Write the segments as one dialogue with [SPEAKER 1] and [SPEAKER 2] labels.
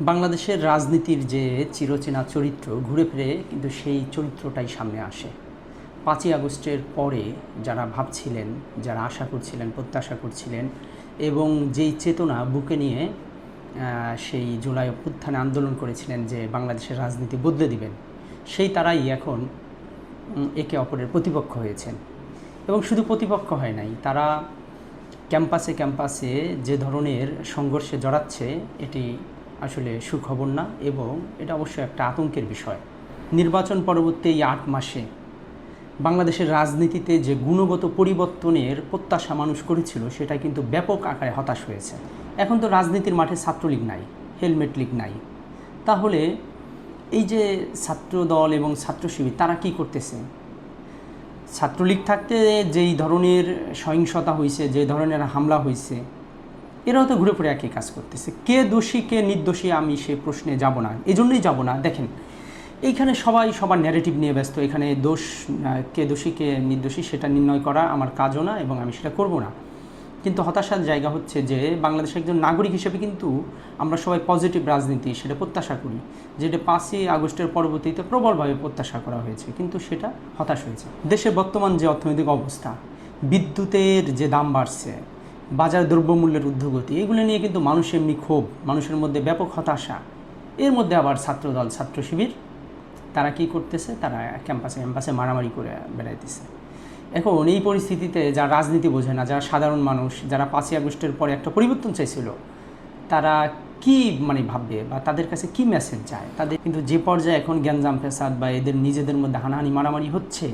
[SPEAKER 1] বাংলাদেশের রাজনীতির যে চিরচেনা চরিত্র ঘুরে ফিরে কিন্তু সেই চরিত্রটাই সামনে আসে। ৫ই আগস্টের পরে যারা ভাবছিলেন, যারা আশা করছিলেন, প্রত্যাশা করছিলেন এবং যেই চেতনা বুকে নিয়ে সেই জুলাই অভ্যুত্থানে আন্দোলন করেছিলেন যে বাংলাদেশের রাজনীতি বদলে দিবেন, সেই তারাই এখন একে অপরের প্রতিপক্ষ হয়েছেন। এবং শুধু প্রতিপক্ষ হয় নাই, তারা ক্যাম্পাসে ক্যাম্পাসে যে ধরনের সংঘর্ষে জড়াচ্ছে এটি আসলে সুখবর না, এবং এটা অবশ্যই একটা আতঙ্কের বিষয়। নির্বাচন পরবর্তী এই ৮ মাসে বাংলাদেশের রাজনীতিতে যে গুণগত পরিবর্তনের প্রত্যাশা মানুষ করেছিল সেটা কিন্তু ব্যাপক আকারে হতাশ হয়েছে। এখন তো রাজনীতির মাঠে ছাত্রলীগ নাই, হেলমেট লীগ নাই, তাহলে এই যে ছাত্র দল এবং ছাত্র শিবির তারা কি করতেছে? ছাত্রলীগ থাকতে যেই ধরনের সহিংসতা হয়েছে, যে ধরনের হামলা হয়েছে, এরাও তো ঘুরে ফিরে একই কাজ করতেছে। কে দোষী কে নির্দোষী আমি সে প্রশ্নে যাব না, এই জন্যই যাব না। দেখেন, এইখানে সবাই সবার ন্যারেটিভ নিয়ে ব্যস্ত। এখানে কে দোষী কে নির্দোষী সেটা নির্ণয় করা আমার কাজও না, এবং আমি সেটা করব না। কিন্তু হতাশার জায়গা হচ্ছে যে বাংলাদেশের একজন নাগরিক হিসেবে কিন্তু আমরা সবাই পজিটিভ রাজনীতি সেটা প্রত্যাশা করি, যেটা 5ই আগস্টের পরবর্তীতে প্রবলভাবে প্রত্যাশা করা হয়েছে, কিন্তু সেটা হতাশ হয়েছে। দেশের বর্তমান যে অর্থনৈতিক অবস্থা, বিদ্যুতের যে দাম বাড়ছে, বাজার দ্রব্যমূল্যের ঊর্ধ্বগতি, এগুলো নিয়ে কিন্তু মানুষ এমনি ক্ষোভ, মানুষের মধ্যে ব্যাপক হতাশা। এর মধ্যে আবার ছাত্রদল ছাত্র শিবির তারা কী করতেছে? তারা ক্যাম্পাসে ক্যাম্পাসে মারামারি করে বেড়াইতেছে। এখন এই পরিস্থিতিতে যারা রাজনীতি বোঝে না, যারা সাধারণ মানুষ, যারা 5ই আগস্টের পরে একটা পরিবর্তন চাইছিল, তারা কি ভাববে বা তাদের কাছে কি মেসেজ যায়? তাদের কিন্তু যে পর্যায়ে এখন গ্যাঞ্জাম ফ্যাসাদ বা এদের নিজেদের মধ্যে হানাহানি মারামারি হচ্ছে,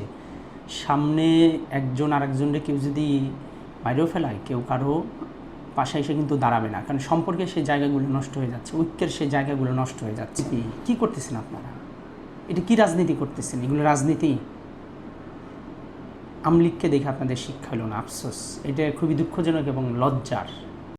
[SPEAKER 1] সামনে একজন আরেকজনকে কেউ যদি বাইরেও ফেলায়, কেউ কারো পাশে এসে কিন্তু দাঁড়াবে না, কারণ সম্পর্কের সেই জায়গাগুলো নষ্ট হয়ে যাচ্ছে, ঐক্যের সেই জায়গাগুলো নষ্ট হয়ে যাচ্ছে। কি করতেছেন আপনারা? এটা কি রাজনীতি করতেছেন? এগুলো রাজনীতি? আমলিগকে দেখে আপনাদের শিক্ষা হলো না, আফসোস। এটা খুবই দুঃখজনক এবং লজ্জার।